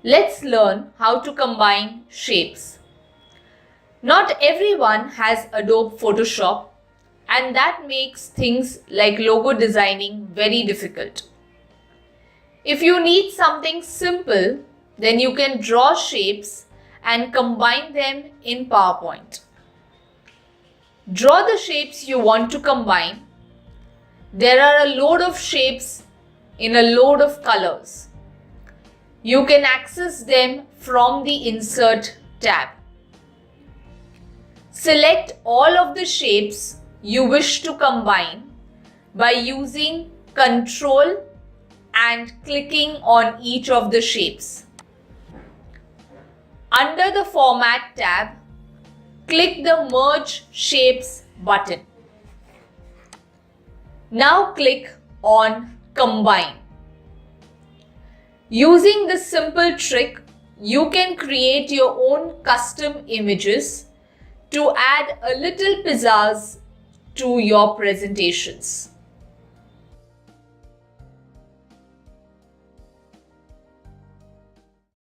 Let's learn how to combine shapes. Not everyone has Adobe Photoshop, and that makes things like logo designing very difficult. If you need something simple, then you can draw shapes and combine them in PowerPoint. Draw the shapes you want to combine. There are a load of shapes in a load of colors. You can access them from the Insert tab. Select all of the shapes you wish to combine by using Ctrl and clicking on each of the shapes. Under the Format tab, click the Merge Shapes button. Now click on Combine. Using this simple trick, you can create your own custom images to add a little pizzazz to your presentations.